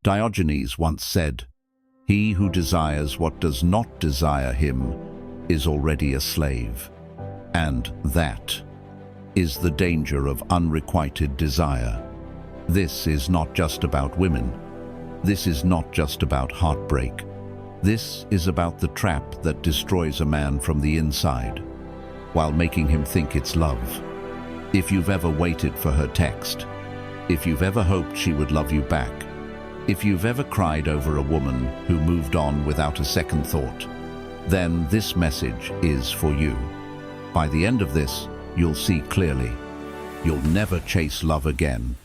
Diogenes once said, "He who desires what does not desire him is already a slave." And that is the danger of unrequited desire. This is not just about women. This is not just about heartbreak. This is about the trap that destroys a man from the inside, while making him think it's love. If you've ever waited for her text, if you've ever hoped she would love you back, if you've ever cried over a woman who moved on without a second thought, then this message is for you. By the end of this, you'll see clearly. You'll never chase love again.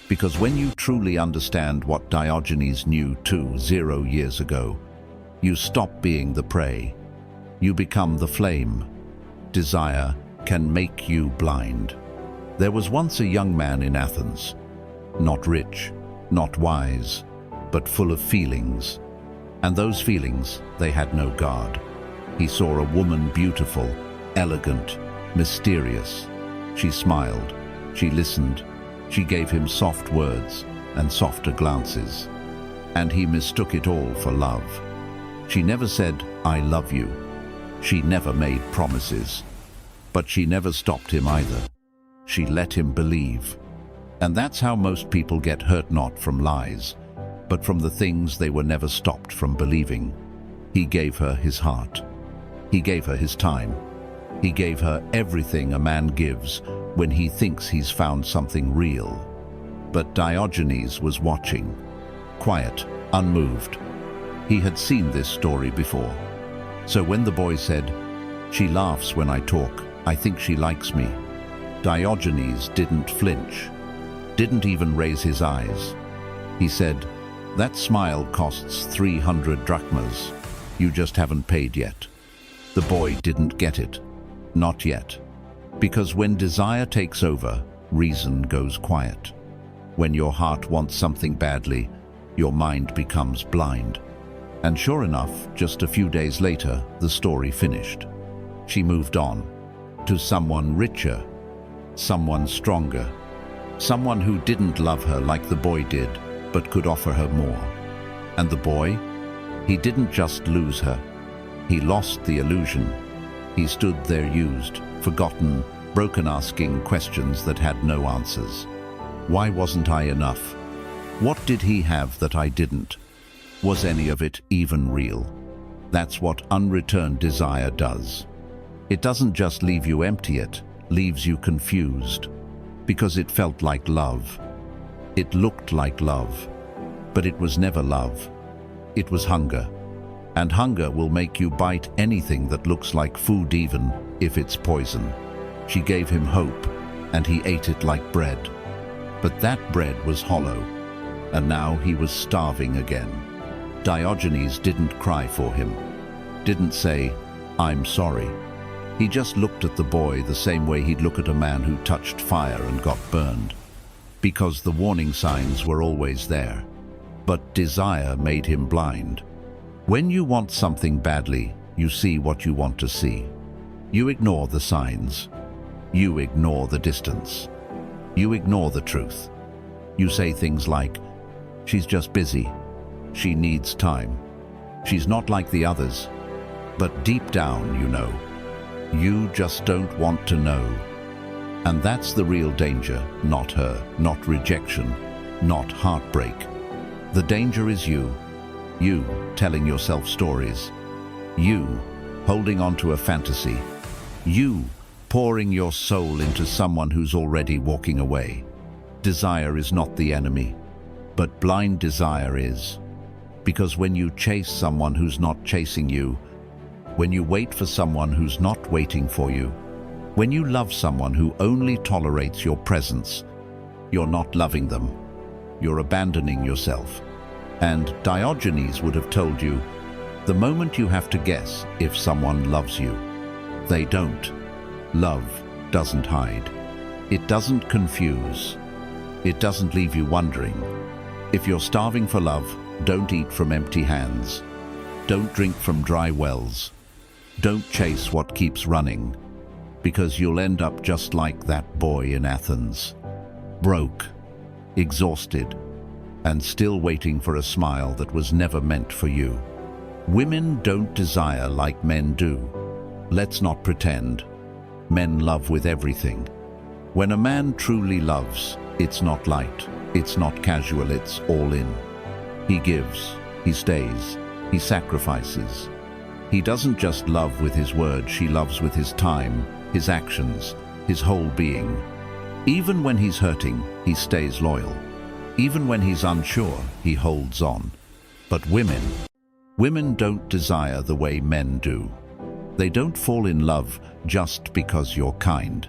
Because when you truly understand what Diogenes knew 20 years ago, you stop being the prey. You become the flame. Desire can make you blind. There was once a young man in Athens, not rich, not wise, but full of feelings. And those feelings, they had no guard. He saw a woman beautiful, elegant, mysterious. She smiled, she listened, she gave him soft words and softer glances. And he mistook it all for love. She never said, "I love you." She never made promises. But she never stopped him either. She let him believe. And that's how most people get hurt, not from lies, but from the things they were never stopped from believing. He gave her his heart. He gave her his time. He gave her everything a man gives when he thinks he's found something real. But Diogenes was watching, quiet, unmoved. He had seen this story before. So when the boy said, "She laughs when I talk, I think she likes me," Diogenes didn't flinch, didn't even raise his eyes. He said, "That smile costs 300 drachmas. You just haven't paid yet." The boy didn't get it. Not yet. Because when desire takes over, reason goes quiet. When your heart wants something badly, your mind becomes blind. And sure enough, just a few days later, the story finished. She moved on to someone richer, someone stronger, someone who didn't love her like the boy did, but could offer her more. And the boy? He didn't just lose her. He lost the illusion. He stood there used, forgotten, broken, asking questions that had no answers. Why wasn't I enough? What did he have that I didn't? Was any of it even real? That's what unreturned desire does. It doesn't just leave you empty, it leaves you confused. Because it felt like love. It looked like love. But it was never love. It was hunger. And hunger will make you bite anything that looks like food, even if it's poison. She gave him hope, and he ate it like bread. But that bread was hollow, and now he was starving again. Diogenes didn't cry for him, didn't say, "I'm sorry." He just looked at the boy the same way he'd look at a man who touched fire and got burned. Because the warning signs were always there. But desire made him blind. When you want something badly, you see what you want to see. You ignore the signs. You ignore the distance. You ignore the truth. You say things like, "She's just busy. She needs time. She's not like the others." But deep down, you know. You just don't want to know. And that's the real danger, not her, not rejection, not heartbreak. The danger is you. You telling yourself stories. You holding on to a fantasy. You pouring your soul into someone who's already walking away. Desire is not the enemy, but blind desire is. Because when you chase someone who's not chasing you, when you wait for someone who's not waiting for you, when you love someone who only tolerates your presence, you're not loving them. You're abandoning yourself. And Diogenes would have told you, the moment you have to guess if someone loves you, they don't. Love doesn't hide. It doesn't confuse. It doesn't leave you wondering. If you're starving for love, don't eat from empty hands. Don't drink from dry wells. Don't chase what keeps running, because you'll end up just like that boy in Athens. Broke, exhausted, and still waiting for a smile that was never meant for you. Women don't desire like men do. Let's not pretend. Men love with everything. When a man truly loves, it's not light, it's not casual, it's all in. He gives, he stays, he sacrifices. He doesn't just love with his words, he loves with his time, his actions, his whole being. Even when he's hurting, he stays loyal. Even when he's unsure, he holds on. But women don't desire the way men do. They don't fall in love just because you're kind.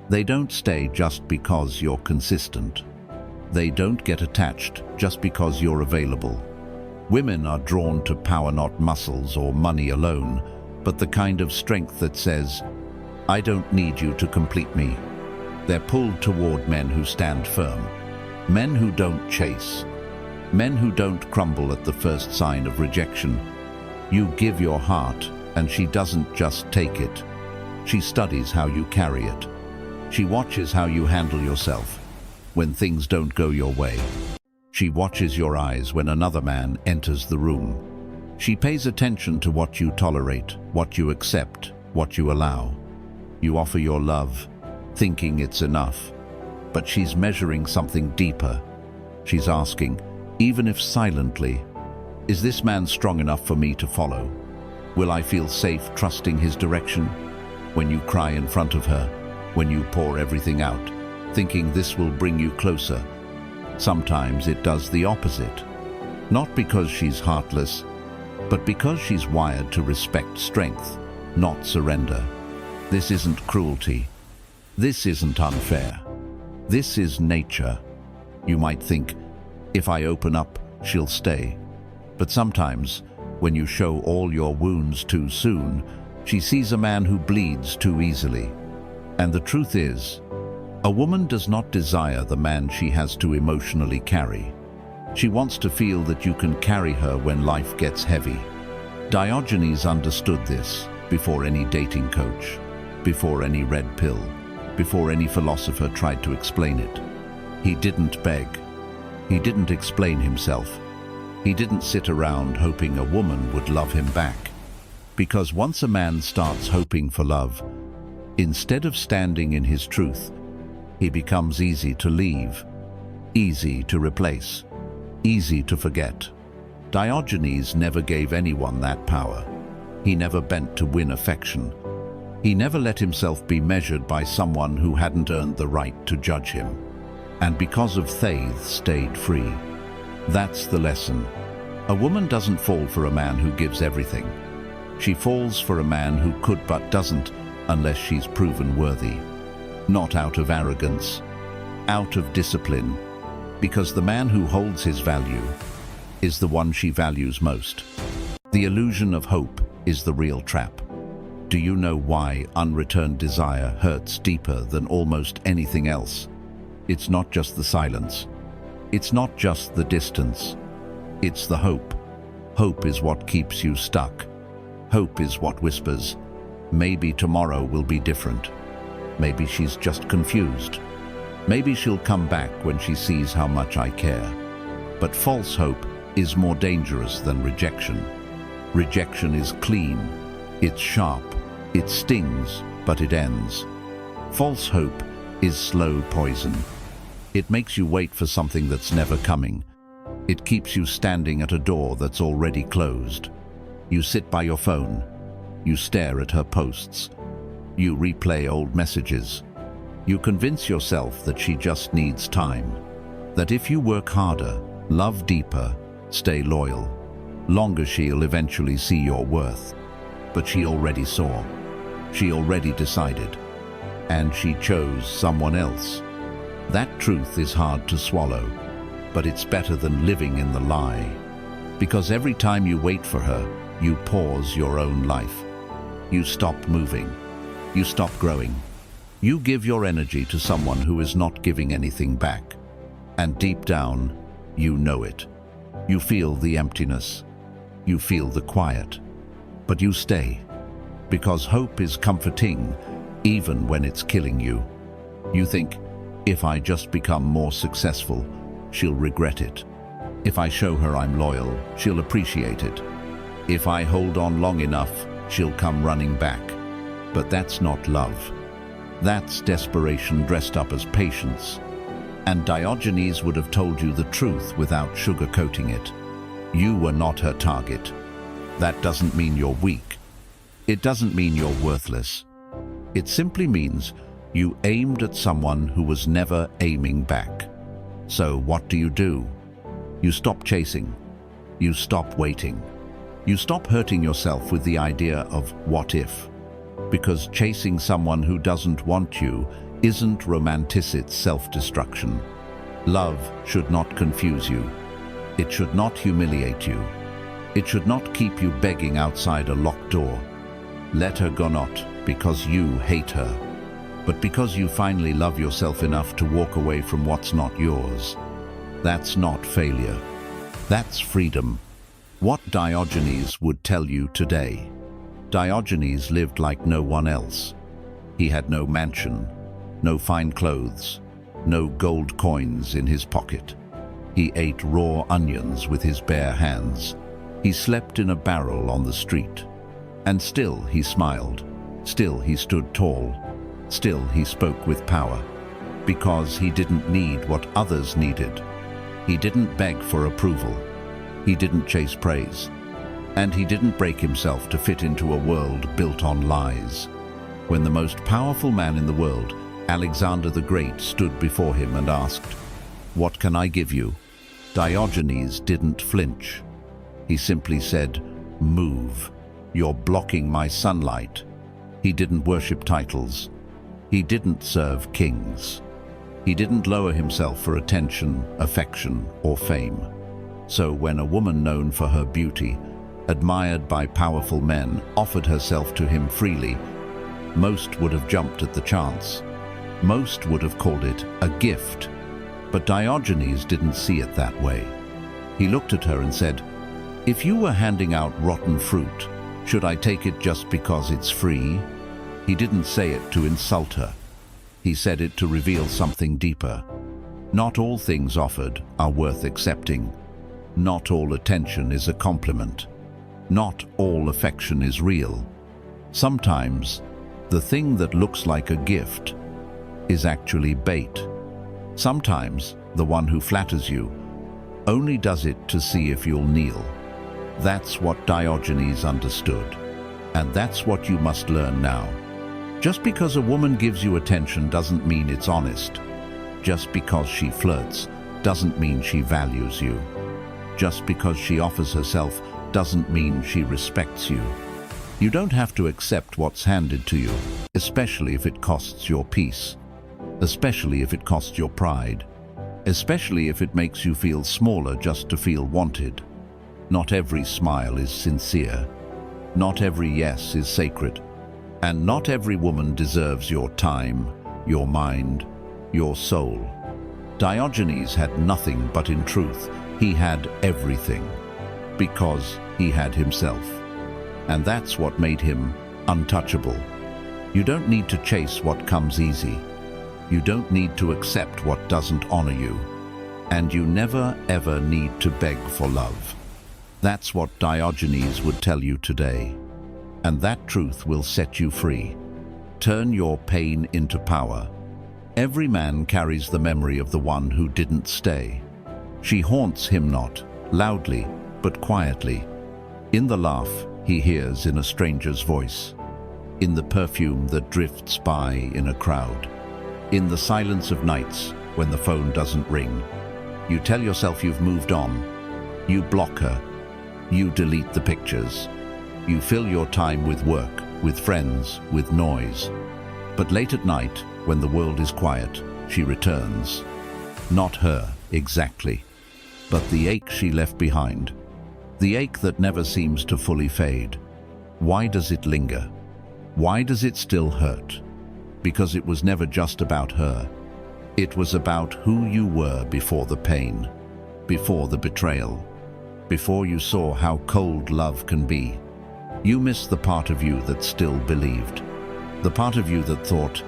They don't stay just because you're consistent. They don't get attached just because you're available. Women are drawn to power, not muscles or money alone, but the kind of strength that says, I don't need you to complete me. They're pulled toward men who stand firm, men who don't chase, men who don't crumble at the first sign of rejection. You give your heart, and she doesn't just take it. She studies how you carry it. She watches how you handle yourself when things don't go your way. She watches your eyes when another man enters the room. She pays attention to what you tolerate, what you accept, what you allow. You offer your love, thinking it's enough, but she's measuring something deeper. She's asking, even if silently, is this man strong enough for me to follow? Will I feel safe trusting his direction? When you cry in front of her, when you pour everything out, thinking this will bring you closer, sometimes it does the opposite. Not because she's heartless, but because she's wired to respect strength, not surrender. This isn't cruelty. This isn't unfair. This is nature. You might think, if I open up, she'll stay. But sometimes, when you show all your wounds too soon, she sees a man who bleeds too easily. And the truth is, a woman does not desire the man she has to emotionally carry. She wants to feel that you can carry her when life gets heavy. Diogenes understood this before any dating coach, before any red pill, before any philosopher tried to explain it. He didn't beg. He didn't explain himself. He didn't sit around hoping a woman would love him back. Because once a man starts hoping for love, instead of standing in his truth, he becomes easy to leave, easy to replace, easy to forget. Diogenes never gave anyone that power. He never bent to win affection. He never let himself be measured by someone who hadn't earned the right to judge him. And because of faith, stayed free. That's the lesson. A woman doesn't fall for a man who gives everything. She falls for a man who could but doesn't unless she's proven worthy. Not out of arrogance, out of discipline, because the man who holds his value is the one she values most. The illusion of hope is the real trap. Do you know why unreturned desire hurts deeper than almost anything else? It's not just the silence. It's not just the distance. It's the hope. Hope is what keeps you stuck. Hope is what whispers, maybe tomorrow will be different. Maybe she's just confused. Maybe she'll come back when she sees how much I care. But false hope is more dangerous than rejection. Rejection is clean. It's sharp. It stings, but it ends. False hope is slow poison. It makes you wait for something that's never coming. It keeps you standing at a door that's already closed. You sit by your phone. You stare at her posts. You replay old messages. You convince yourself that she just needs time. That if you work harder, love deeper, stay loyal, longer, she'll eventually see your worth. But she already saw. She already decided. And she chose someone else. That truth is hard to swallow, but it's better than living in the lie. Because every time you wait for her, you pause your own life. You stop moving. You stop growing. You give your energy to someone who is not giving anything back. And deep down, you know it. You feel the emptiness. You feel the quiet. But you stay. Because hope is comforting, even when it's killing you. You think, if I just become more successful, she'll regret it. If I show her I'm loyal, she'll appreciate it. If I hold on long enough, she'll come running back. But that's not love. That's desperation dressed up as patience. And Diogenes would have told you the truth without sugarcoating it. You were not her target. That doesn't mean you're weak. It doesn't mean you're worthless. It simply means you aimed at someone who was never aiming back. So what do? You stop chasing. You stop waiting. You stop hurting yourself with the idea of what if. Because chasing someone who doesn't want you isn't romantic self-destruction. Love should not confuse you. It should not humiliate you. It should not keep you begging outside a locked door. Let her go, not because you hate her, but because you finally love yourself enough to walk away from what's not yours. That's not failure. That's freedom. What Diogenes would tell you today. Diogenes lived like no one else. He had no mansion, no fine clothes, no gold coins in his pocket. He ate raw onions with his bare hands. He slept in a barrel on the street. And still he smiled. Still he stood tall. Still he spoke with power. Because he didn't need what others needed. He didn't beg for approval. He didn't chase praise. And he didn't break himself to fit into a world built on lies. When the most powerful man in the world, Alexander the Great, stood before him and asked, "What can I give you?" Diogenes didn't flinch. He simply said, "Move. You're blocking my sunlight." He didn't worship titles. He didn't serve kings. He didn't lower himself for attention, affection, or fame. So when a woman known for her beauty, admired by powerful men, offered herself to him freely, most would have jumped at the chance. Most would have called it a gift. But Diogenes didn't see it that way. He looked at her and said, "If you were handing out rotten fruit, should I take it just because it's free?" He didn't say it to insult her. He said it to reveal something deeper. Not all things offered are worth accepting. Not all attention is a compliment. Not all affection is real. Sometimes, the thing that looks like a gift is actually bait. Sometimes, the one who flatters you only does it to see if you'll kneel. That's what Diogenes understood. And that's what you must learn now. Just because a woman gives you attention doesn't mean it's honest. Just because she flirts doesn't mean she values you. Just because she offers herself doesn't mean she respects you. You don't have to accept what's handed to you, especially if it costs your peace, especially if it costs your pride, especially if it makes you feel smaller just to feel wanted. Not every smile is sincere. Not every yes is sacred. And not every woman deserves your time, your mind, your soul. Diogenes had nothing, but in truth, he had everything. Because he had himself. And that's what made him untouchable. You don't need to chase what comes easy. You don't need to accept what doesn't honor you. And you never ever need to beg for love. That's what Diogenes would tell you today. And that truth will set you free. Turn your pain into power. Every man carries the memory of the one who didn't stay. She haunts him not loudly, but quietly. In the laugh he hears in a stranger's voice. In the perfume that drifts by in a crowd. In the silence of nights when the phone doesn't ring. You tell yourself you've moved on. You block her. You delete the pictures. You fill your time with work, with friends, with noise. But late at night, when the world is quiet, she returns. Not her, exactly, but the ache she left behind. The ache that never seems to fully fade. Why does it linger? Why does it still hurt? Because it was never just about her. It was about who you were before the pain, before the betrayal, before you saw how cold love can be. You missed the part of you that still believed. The part of you that thought,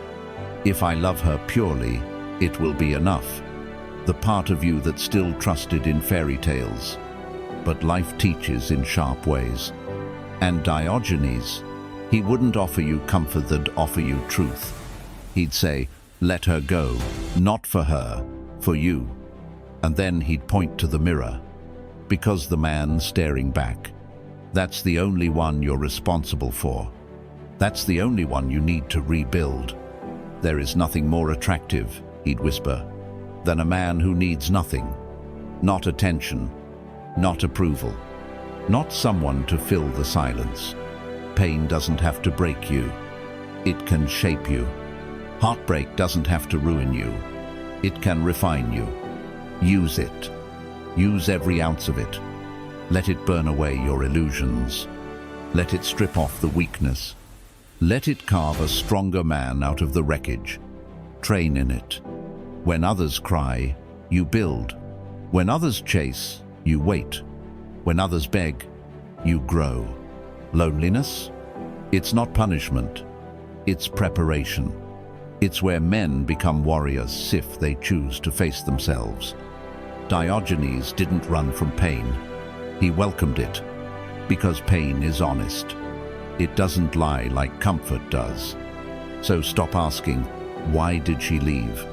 if I love her purely, it will be enough. the part of you that still trusted in fairy tales. But life teaches in sharp ways. And Diogenes, he wouldn't offer you comfort, they'd offer you truth. He'd say, let her go, not for her, for you. And then he'd point to the mirror, because the man staring back, that's the only one you're responsible for. That's the only one you need to rebuild. There is nothing more attractive, he'd whisper, than a man who needs nothing. Not attention, not approval, not someone to fill the silence. Pain doesn't have to break you. It can shape you. Heartbreak doesn't have to ruin you. It can refine you. Use it. Use every ounce of it. Let it burn away your illusions. Let it strip off the weakness. Let it carve a stronger man out of the wreckage. Train in it. When others cry, you build. When others chase, you wait. When others beg, you grow. Loneliness? It's not punishment. It's preparation. It's where men become warriors if they choose to face themselves. Diogenes didn't run from pain. He welcomed it, because pain is honest. It doesn't lie like comfort does. So stop asking, why did she leave?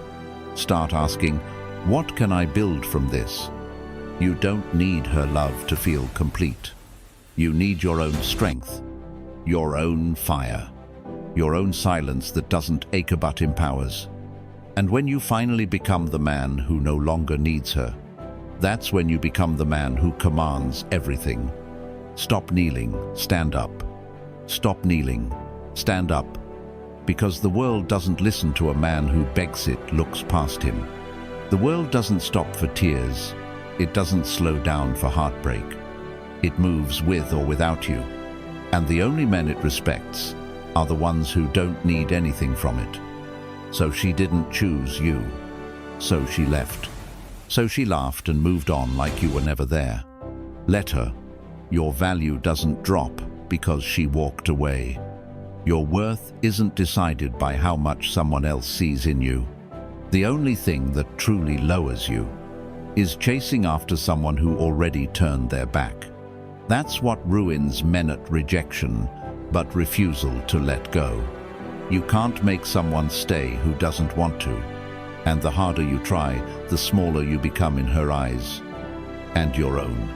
Start asking, what can I build from this? You don't need her love to feel complete. You need your own strength, your own fire, your own silence that doesn't ache but empowers. And when you finally become the man who no longer needs her, that's when you become the man who commands everything. Stop kneeling, stand up. Stop kneeling, stand up. Because the world doesn't listen to a man who begs it, looks past him. The world doesn't stop for tears. It doesn't slow down for heartbreak. It moves with or without you. And the only men it respects are the ones who don't need anything from it. So she didn't choose you. So she left. So she laughed and moved on like you were never there. Let her. Your value doesn't drop because she walked away. Your worth isn't decided by how much someone else sees in you. The only thing that truly lowers you is chasing after someone who already turned their back. That's what ruins men at rejection, but refusal to let go. You can't make someone stay who doesn't want to. And the harder you try, the smaller you become in her eyes. And your own.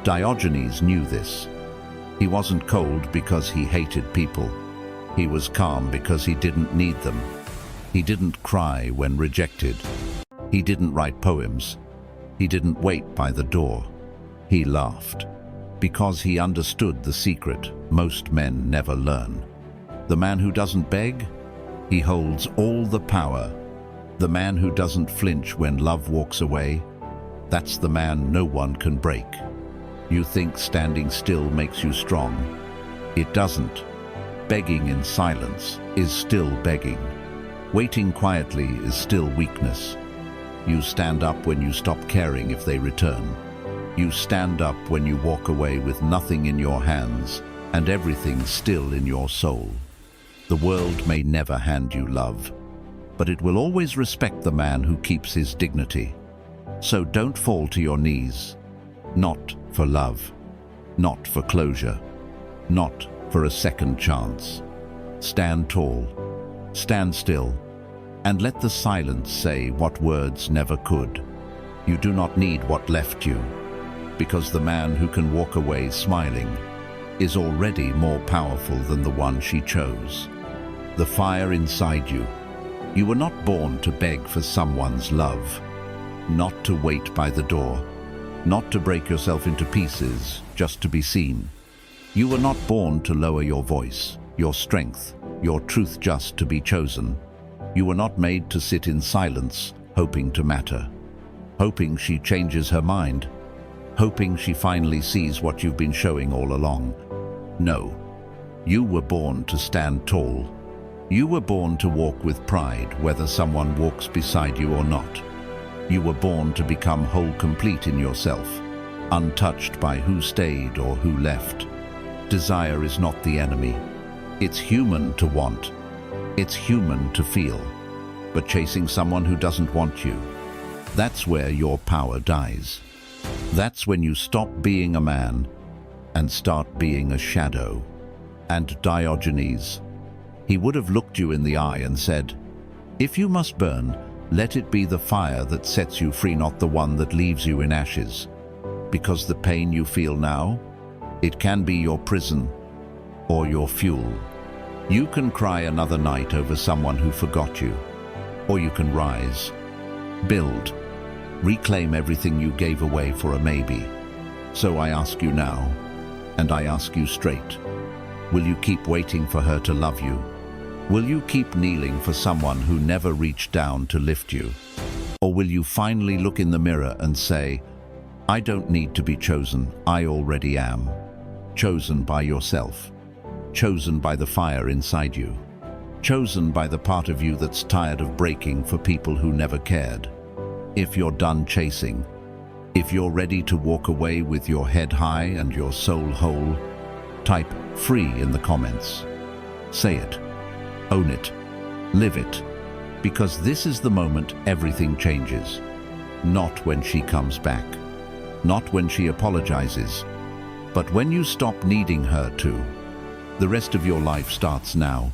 Diogenes knew this. He wasn't cold because he hated people. He was calm because he didn't need them. He didn't cry when rejected. He didn't write poems. He didn't wait by the door. He laughed. Because he understood the secret most men never learn. The man who doesn't beg, he holds all the power. The man who doesn't flinch when love walks away, that's the man no one can break. You think standing still makes you strong. It doesn't. Begging in silence is still begging. Waiting quietly is still weakness. You stand up when you stop caring if they return. You stand up when you walk away with nothing in your hands and everything still in your soul. The world may never hand you love, but it will always respect the man who keeps his dignity. So don't fall to your knees. Not for love, not for closure, not for a second chance. Stand tall, stand still, and let the silence say what words never could. You do not need what left you, because the man who can walk away smiling is already more powerful than the one she chose. The fire inside you. You were not born to beg for someone's love, not to wait by the door, not to break yourself into pieces just to be seen. You were not born to lower your voice, your strength, your truth just to be chosen. You were not made to sit in silence, hoping to matter, hoping she changes her mind, hoping she finally sees what you've been showing all along. No, you were born to stand tall. You were born to walk with pride, whether someone walks beside you or not. You were born to become whole, complete in yourself, untouched by who stayed or who left. Desire is not the enemy. It's human to want. It's human to feel. But chasing someone who doesn't want you, That's where your power dies. That's when you stop being a man and start being a shadow. And Diogenes, he would have looked you in the eye and said, "If you must burn, let it be the fire that sets you free, not the one that leaves you in ashes. Because the pain you feel now, it can be your prison or your fuel. You can cry another night over someone who forgot you, or you can rise, build, reclaim everything you gave away for a maybe. So I ask you now, and I ask you straight, will you keep waiting for her to love you? Will you keep kneeling for someone who never reached down to lift you? Or will you finally look in the mirror and say, I don't need to be chosen, I already am. Chosen by yourself. Chosen by the fire inside you. Chosen by the part of you that's tired of breaking for people who never cared. If you're done chasing, if you're ready to walk away with your head high and your soul whole, type free in the comments. Say it. Own it. Live it. Because this is the moment everything changes. Not when she comes back. Not when she apologizes. But when you stop needing her to. The rest of your life starts now.